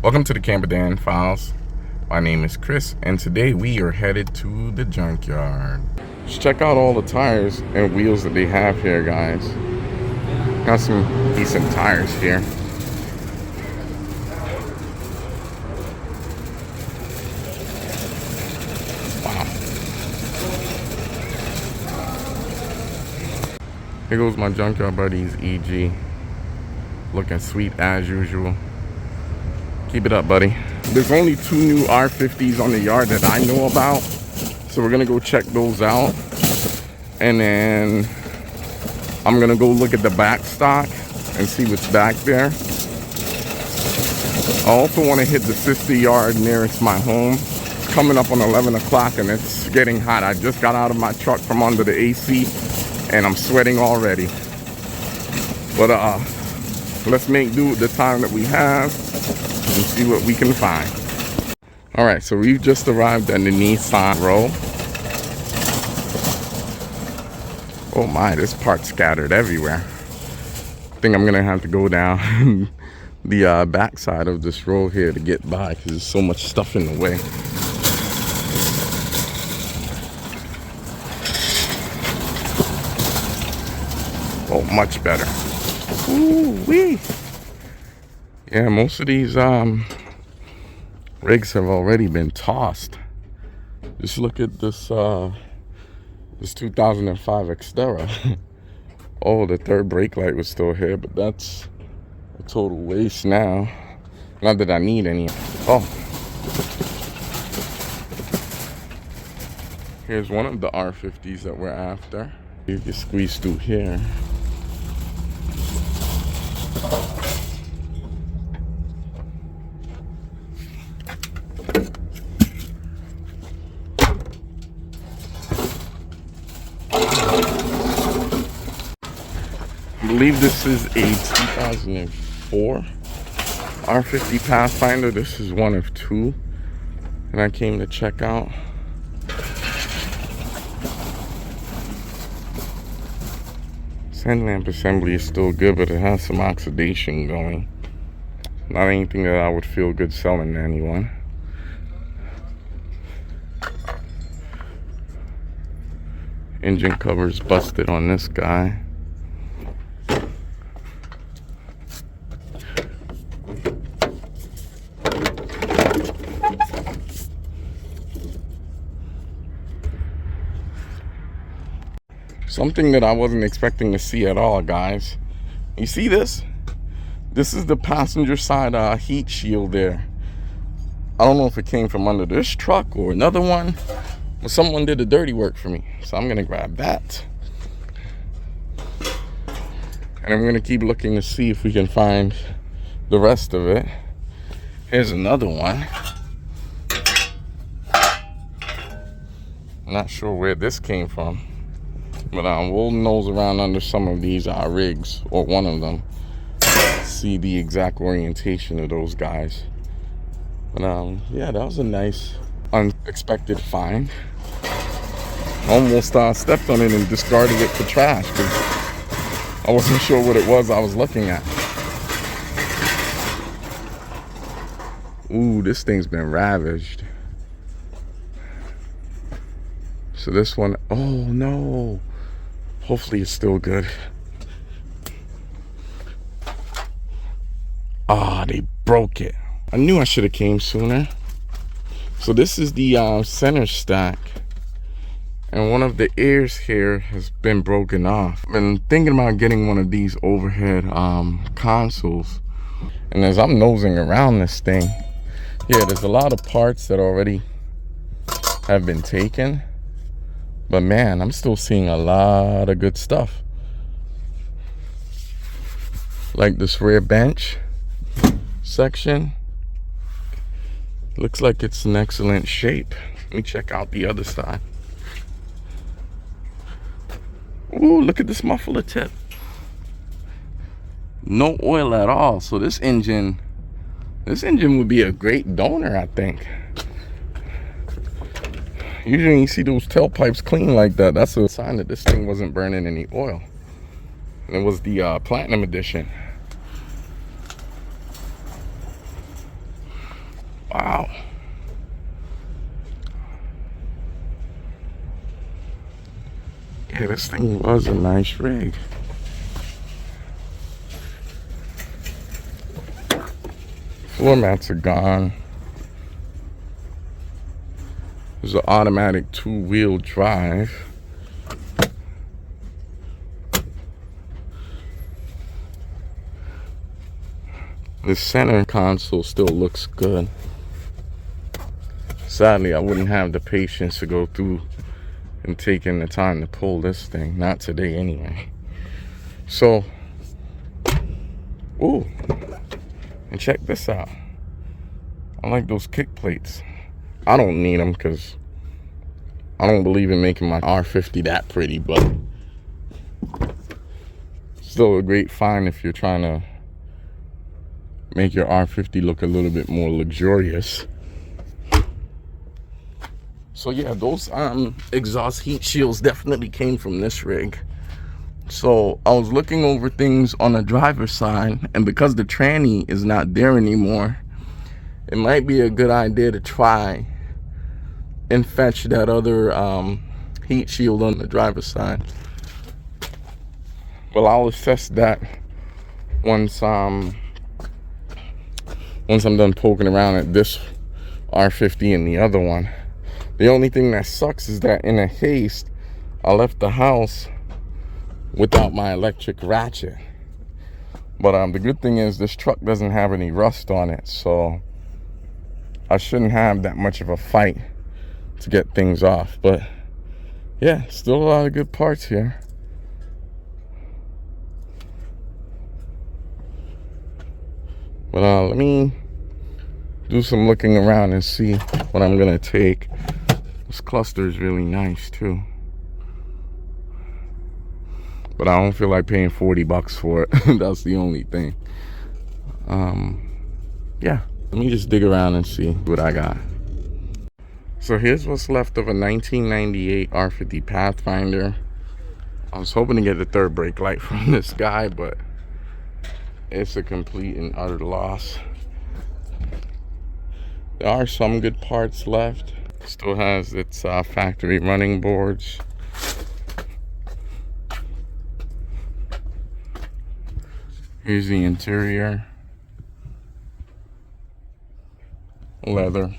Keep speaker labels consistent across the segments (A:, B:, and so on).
A: Welcome to the Camperdan Files. My name is Chris, and today we are headed to the junkyard. Just check out all the tires and wheels that they have here, guys. Got some decent tires here. Wow. Here goes my junkyard buddies, EG. Looking sweet as usual. Keep it up, buddy. There's only 2 new R50s on the yard that I know about, so we're gonna go check those out, and then I'm gonna go look at the back stock and see what's back there. I also want to hit the sister yard nearest my home. It's coming up on 11 o'clock and it's getting hot. I just got out of my truck from under the AC and I'm sweating already. But let's make do with the time that we have and see what we can find. All right, so we've just arrived at the Nissan row. Oh my, this part's scattered everywhere. I think I'm gonna have to go down the back side of this row here to get by because there's so much stuff in the way. Oh, much better. Ooh wee. Yeah, most of these rigs have already been tossed. Just look at this this 2005 Xterra. Oh, the third brake light was still here, but that's a total waste now. Not that I need any. Oh, here's one of the R50s that we're after. You can squeeze through here. I believe this is a 2004 R50 Pathfinder. This is one of 2 and I came to check out. Sand lamp assembly is still good, but it has some oxidation going. Not anything that I would feel good selling to anyone. Engine cover's busted on this guy. Something that I wasn't expecting to see at all, guys. You see this? This is the passenger side heat shield there. I don't know if it came from under this truck or another one, but someone did the dirty work for me. So I'm gonna grab that. And I'm gonna keep looking to see if we can find the rest of it. Here's another one. I'm not sure where this came from. But we'll nose around under some of these rigs, or one of them, see the exact orientation of those guys. But yeah, that was a nice, unexpected find. Almost stepped on it and discarded it for trash because I wasn't sure what it was I was looking at. Ooh, this thing's been ravaged. So this one, oh no. Hopefully it's still good. Ah, they broke it. I knew I should have came sooner. So this is the center stack. And one of the ears here has been broken off. I've been thinking about getting one of these overhead consoles. And as I'm nosing around this thing, yeah, there's a lot of parts that already have been taken. But man, I'm still seeing a lot of good stuff. Like this rear bench section. Looks like it's in excellent shape. Let me check out the other side. Ooh, look at this muffler tip. No oil at all. So this engine would be a great donor, I think. Usually you see those tailpipes clean like that. That's a sign that this thing wasn't burning any oil. And it was the Platinum Edition. Wow. Yeah, this thing was a nice rig. Floor mats are gone. There's an automatic 2-wheel drive. The center console still looks good. Sadly, I wouldn't have the patience to go through and taking the time to pull this thing. Not today anyway. So, ooh, and check this out. I like those kick plates. I don't need them because I don't believe in making my R50 that pretty, but still a great find if you're trying to make your R50 look a little bit more luxurious. So yeah, those exhaust heat shields definitely came from this rig. So I was looking over things on the driver's side, and because the tranny is not there anymore, it might be a good idea to try and fetch that other heat shield on the driver's side. Well, I'll assess that once I'm done poking around at this R50 and the other one. The only thing that sucks is that in a haste, I left the house without my electric ratchet. But the good thing is this truck doesn't have any rust on it, so I shouldn't have that much of a fight to get things off. But yeah, still a lot of good parts here. But let me do some looking around and see what I'm gonna take. This cluster is really nice too, but I don't feel like paying 40 bucks for it. That's the only thing. Yeah, let me just dig around and see what I got. So here's what's left of a 1998 R50 Pathfinder. I was hoping to get the third brake light from this guy, but it's a complete and utter loss. There are some good parts left. Still has its factory running boards. Here's the interior. Leather.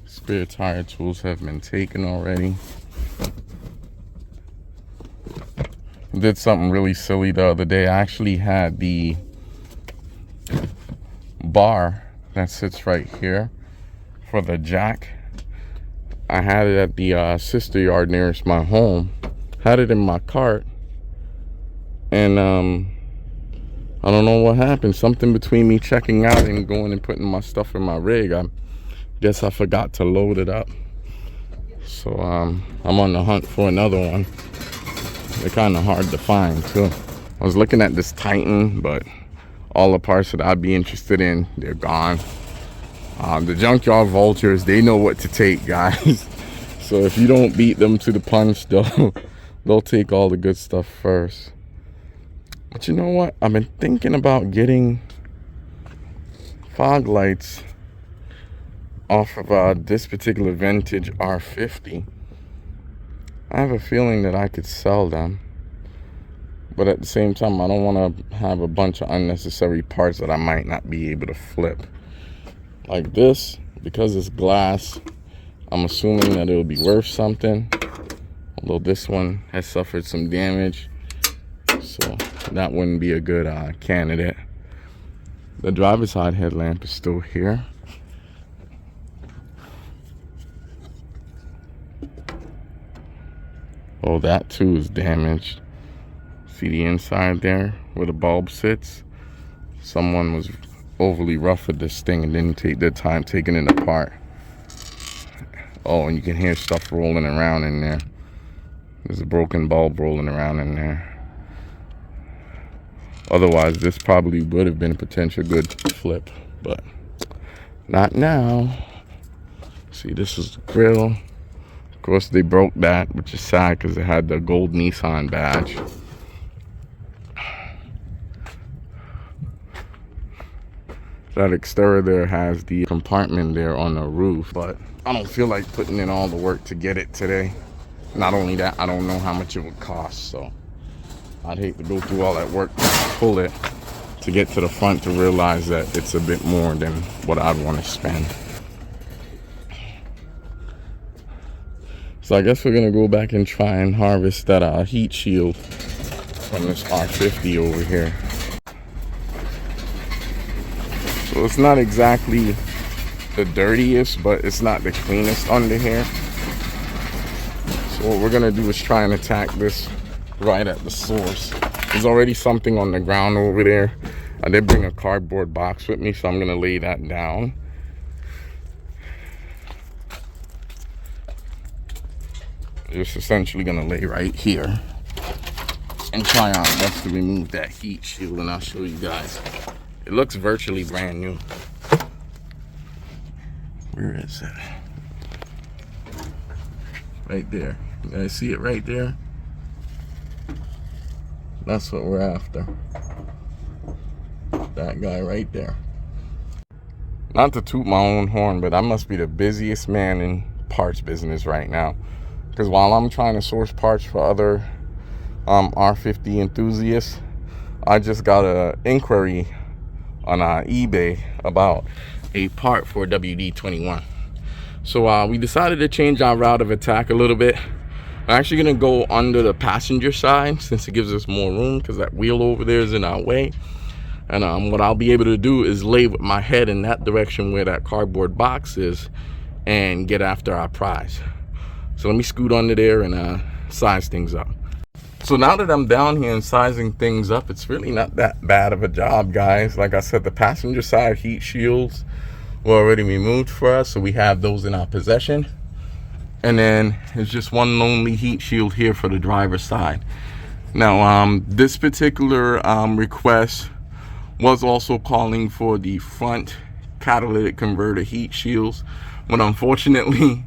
A: Spare tire tools have been taken already. Did something really silly the other day. I actually had the bar that sits right here for the jack. I had it at the sister yard nearest my home. Had it in my cart, and I don't know what happened. Something between me checking out and going and putting my stuff in my rig, I guess I forgot to load it up. So I'm on the hunt for another one. They're kind of hard to find too. I was looking at this Titan, but all the parts that I'd be interested in, they're gone. The Junkyard vultures, they know what to take, guys. So if you don't beat them to the punch, they'll take all the good stuff first. But you know what? I've been thinking about getting fog lights off of this particular vintage R50. I have a feeling that I could sell them, but at the same time, I don't want to have a bunch of unnecessary parts that I might not be able to flip. Like this, because it's glass, I'm assuming that it'll be worth something, although this one has suffered some damage, so that wouldn't be a good candidate. The driver's side headlamp is still here. Oh, that too is damaged. See the inside there where the bulb sits? Someone was overly rough with this thing and didn't take their time taking it apart. Oh, and you can hear stuff rolling around in there. There's a broken bulb rolling around in there. Otherwise, this probably would have been a potential good flip, but not now. See, this is the grill. Of course, they broke that, which is sad because it had the gold Nissan badge. that exterior there has the compartment there on the roof, but I don't feel like putting in all the work to get it today. Not only that, I don't know how much it would cost, so I'd hate to go through all that work to pull it to get to the front to realize that it's a bit more than what I'd want to spend. So I guess we're gonna go back and try and harvest that heat shield from this R50 over here. So it's not exactly the dirtiest, but it's not the cleanest under here. So what we're gonna do is try and attack this right at the source. There's already something on the ground over there. I did bring a cardboard box with me, so I'm gonna lay that down. Just essentially gonna lay right here and try our best to remove that heat shield, and I'll show you guys. It looks virtually brand new. Where is it? Right there. You guys see it right there? That's what we're after. That guy right there. Not to toot my own horn, but I must be the busiest man in parts business right now. Because while I'm trying to source parts for other R50 enthusiasts, I just got an inquiry on eBay about a part for WD-21. So we decided to change our route of attack a little bit. I'm actually going to go under the passenger side since it gives us more room, because that wheel over there is in our way. And what I'll be able to do is lay with my head in that direction where that cardboard box is and get after our prize. So let me scoot under there and size things up. So now that I'm down here and sizing things up, it's really not that bad of a job, guys. Like I said, the passenger side heat shields were already removed for us, so we have those in our possession. And then it's just one lonely heat shield here for the driver's side. Now, this particular request was also calling for the front catalytic converter heat shields, but unfortunately,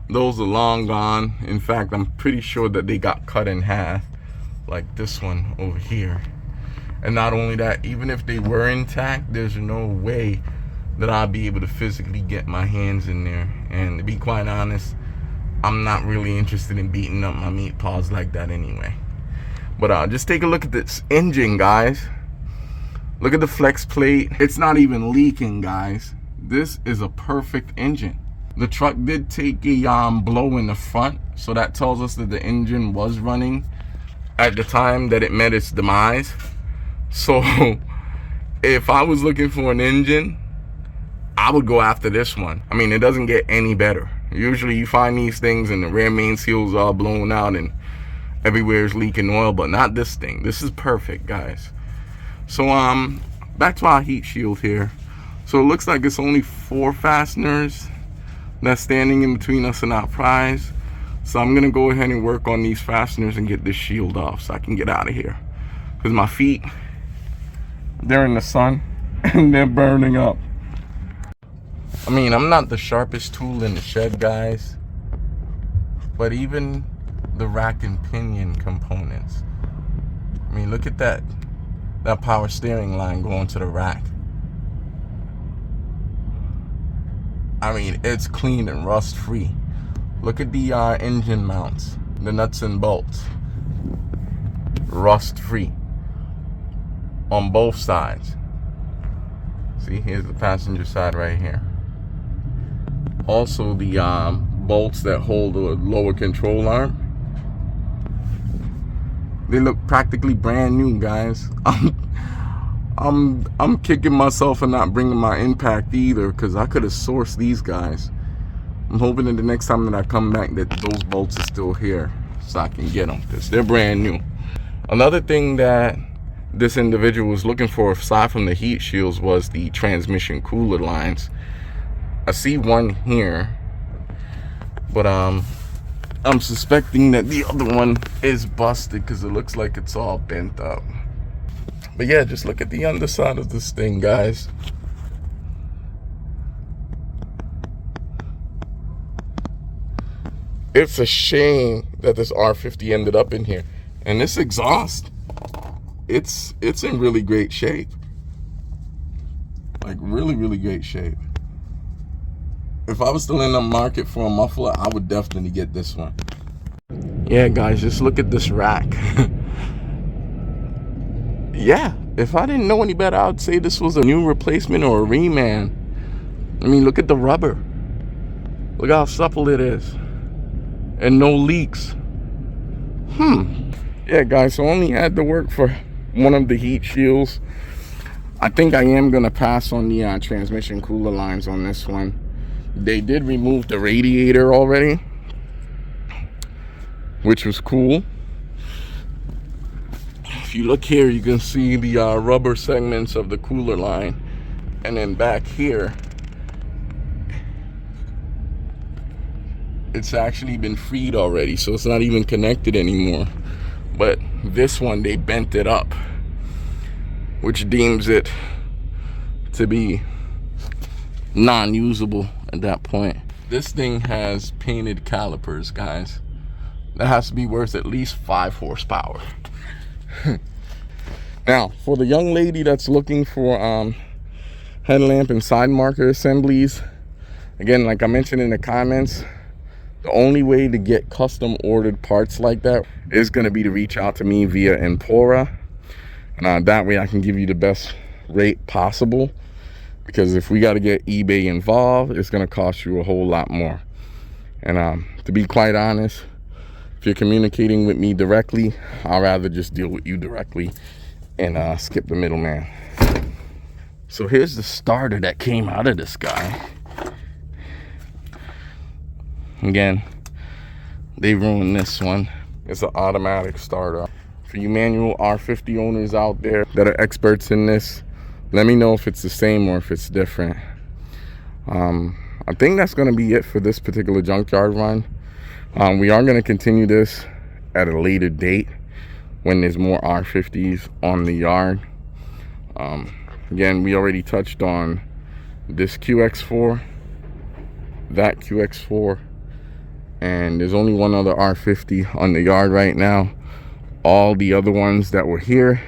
A: those are long gone. In fact, I'm pretty sure that they got cut in half, like this one over here. And not only that, even if they were intact, there's no way that I'll be able to physically get my hands in there. And to be quite honest, I'm not really interested in beating up my meat paws like that anyway. But just take a look at this engine, guys. Look at the flex plate. It's not even leaking, guys. This is a perfect engine. The truck did take a blow in the front, so that tells us that the engine was running at the time that it met its demise. So if I was looking for an engine, I would go after this one. I mean, it doesn't get any better. Usually you find these things and the rear main seals are blown out and everywhere is leaking oil, but not this thing. This is perfect, guys. So back to our heat shield here. So it looks like it's only 4 fasteners that's standing in between us and our prize. So I'm gonna go ahead and work on these fasteners and get this shield off so I can get out of here, because my feet, they're in the sun and they're burning up. I mean, I'm not the sharpest tool in the shed, guys, but even the rack and pinion components, I mean, look at that power steering line going to the rack. I mean, it's clean and rust free. Look at the engine mounts, the nuts and bolts, rust free on both sides. See, here's the passenger side right here. Also the bolts that hold the lower control arm, they look practically brand new, guys. I'm kicking myself for not bringing my impact either, because I could have sourced these guys. I'm hoping that the next time that I come back that those bolts are still here so I can get them, because they're brand new. Another thing that this individual was looking for, aside from the heat shields, was the transmission cooler lines. I see one here, but I'm suspecting that the other one is busted because it looks like it's all bent up. But yeah, just look at the underside of this thing, guys. It's a shame that this R50 ended up in here. And this exhaust, it's in really great shape. Like really, really great shape. If I was still in the market for a muffler, I would definitely get this one. Yeah, guys, just look at this rack. Yeah, if I didn't know any better, I would say this was a new replacement or a reman. I mean, look at the rubber. Look how supple it is. And no leaks. Yeah, guys, so I only had to work for one of the heat shields. I think I am going to pass on the transmission cooler lines on this one. They did remove the radiator already, which was cool. If you look here, you can see the rubber segments of the cooler line. And then back here, it's actually been freed already, so it's not even connected anymore. But this one, they bent it up, which deems it to be non-usable at that point. This thing has painted calipers, guys. That has to be worth at least 5 horsepower. Now, for the young lady that's looking for headlamp and side marker assemblies, again, like I mentioned in the comments, the only way to get custom ordered parts like that is going to be to reach out to me via Empora. And that way I can give you the best rate possible. Because if we got to get eBay involved, it's going to cost you a whole lot more. And to be quite honest, if you're communicating with me directly, I'd rather just deal with you directly and skip the middleman. So here's the starter that came out of this guy. Again, they ruined this one. It's an automatic starter. For you manual R50 owners out there that are experts in this, let me know if it's the same or if it's different. I think that's going to be it for this particular junkyard run. We are going to continue this at a later date when there's more R50s on the yard. Again, we already touched on this QX4, that QX4, and there's only one other R50 on the yard right now. All the other ones that were here,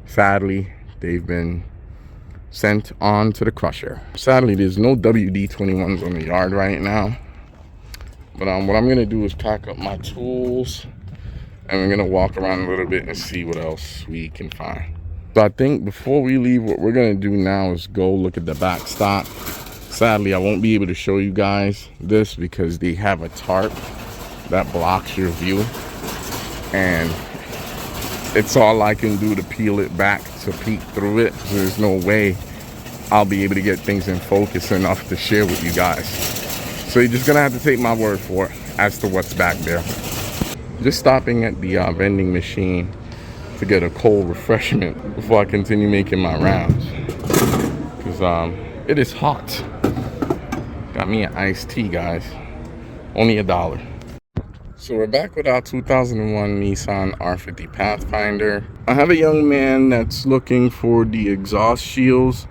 A: sadly, they've been sent on to the crusher. Sadly, there's no WD-21s on the yard right now. But what I'm gonna do is pack up my tools and we're gonna walk around a little bit and see what else we can find. So I think before we leave, what we're gonna do now is go look at the back stop. Sadly, I won't be able to show you guys this because they have a tarp that blocks your view. And it's all I can do to peel it back to peek through it. So there's no way I'll be able to get things in focus enough to share with you guys. So you're just gonna have to take my word for it as to what's back there. Just stopping at the vending machine to get a cold refreshment before I continue making my rounds. Because it is hot. Got me an iced tea, guys. Only $1. So we're back with our 2001 Nissan R50 Pathfinder. I have a young man that's looking for the exhaust shields.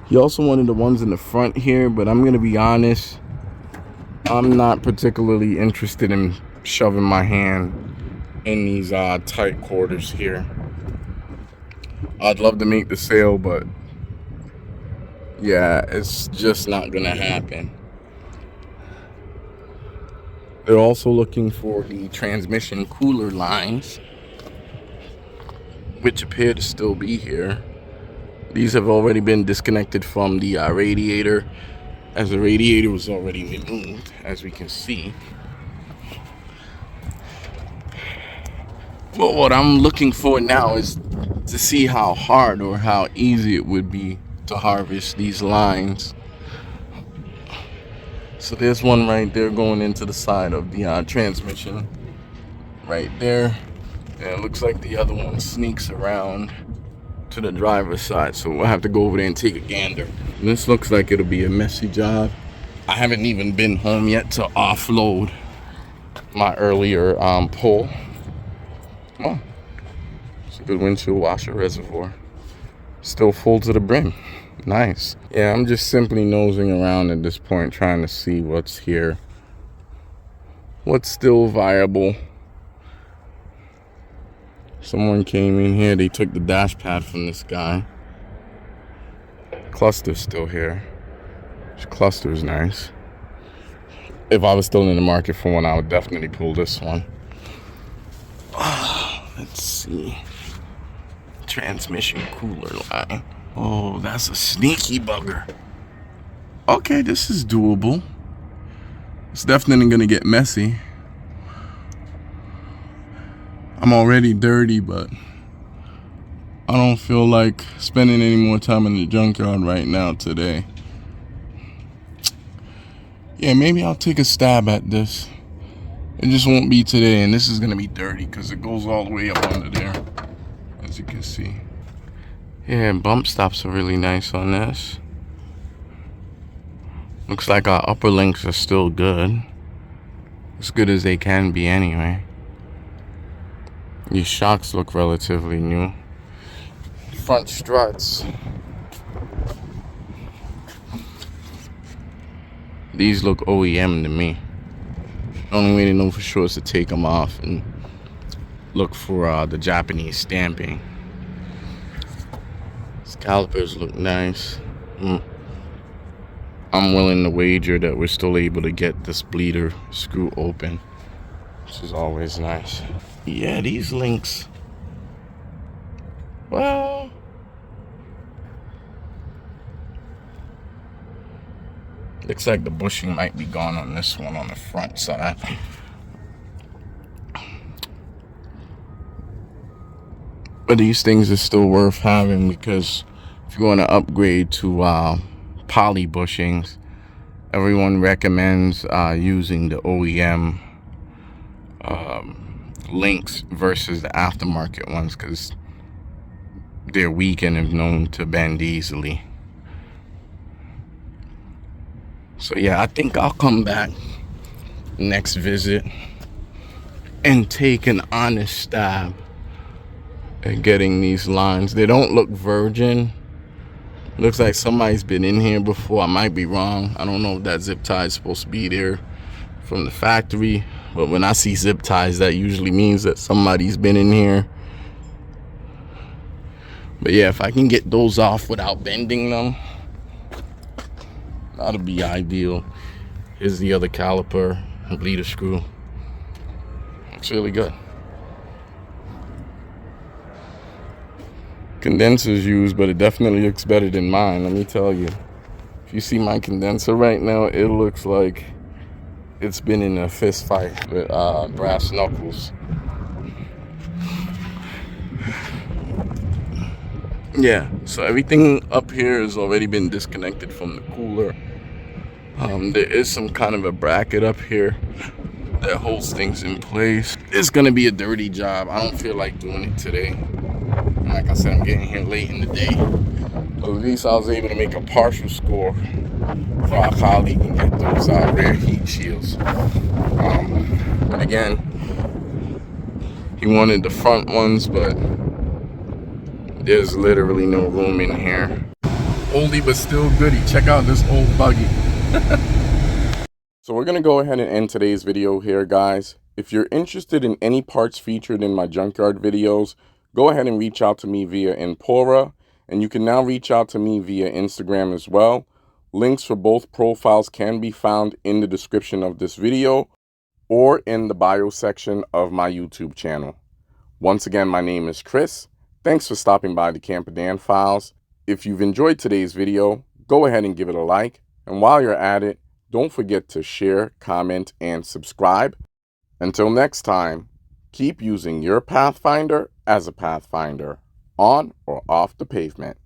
A: He also wanted the ones in the front here, but I'm gonna be honest, I'm not particularly interested in shoving my hand in these tight quarters here. I'd love to make the sale, but yeah, it's just not gonna happen. They're also looking for the transmission cooler lines, which appear to still be here. These have already been disconnected from the radiator, as the radiator was already removed, as we can see. But what I'm looking for now is to see how hard or how easy it would be to harvest these lines. So there's one right there going into the side of the transmission right there, and it looks like the other one sneaks around to the driver's side, so we'll have to go over there and take a gander. And this looks like it'll be a messy job. I haven't even been home yet to offload my earlier pull. Oh, it's a good windshield washer reservoir, still full to the brim. Nice. Yeah, I'm just simply nosing around at this point, trying to see what's here, what's still viable. Someone came in here, they took the dash pad from this guy. cluster's still here. This cluster is nice. If I was still in the market for one, I would definitely pull this one. Let's see. Transmission cooler line. Oh, that's a sneaky bugger. Okay, this is doable. It's definitely gonna get messy. I'm already dirty, but I don't feel like spending any more time in the junkyard right now today. Yeah, maybe I'll take a stab at this. It just won't be today, and this is gonna be dirty because it goes all the way up under there, as you can see. Yeah, bump stops are really nice on this. Looks like our upper links are still good. As good as they can be anyway. These shocks look relatively new. Front struts. These look OEM to me. The only way to know for sure is to take them off and look for the Japanese stamping. These calipers look nice. I'm willing to wager that we're still able to get this bleeder screw open, which is always nice. Yeah, these links, well, looks like the bushing might be gone on this one on the front side. But these things are still worth having, because if you want to upgrade to poly bushings, everyone recommends using the OEM links versus the aftermarket ones, because they're weak and are known to bend easily. So yeah, I think I'll come back next visit and take an honest stab at getting these lines. They don't look virgin. Looks like somebody's been in here before. I might be wrong. I don't know if that zip tie is supposed to be there from the factory, but when I see zip ties, that usually means that somebody's been in here. But yeah, if I can get those off without bending them, that'll be ideal. Here's the other caliper and bleeder screw. Looks really good. Condenser's used, but it definitely looks better than mine, let me tell you. If you see my condenser right now, it looks like it's been in a fist fight with brass knuckles. Yeah, so everything up here has already been disconnected from the cooler. There is some kind of a bracket up here that holds things in place. It's gonna be a dirty job. I don't feel like doing it today. Like I said, I'm getting here late in the day. But at least I was able to make a partial score for our colleague and get those rear heat shields. But again, he wanted the front ones, but there's literally no room in here. Oldie but still goodie. Check out this old buggy. So we're gonna go ahead and end today's video here, guys. If you're interested in any parts featured in my junkyard videos, go ahead and reach out to me via Empora, and you can now reach out to me via Instagram as well. Links for both profiles can be found in the description of this video or in the bio section of my YouTube channel. Once again, my name is Chris. Thanks for stopping by the Camper Dan Files. If you've enjoyed today's video, go ahead and give it a like. And while you're at it, don't forget to share, comment, and subscribe. Until next time, keep using your Pathfinder as a Pathfinder, on or off the pavement.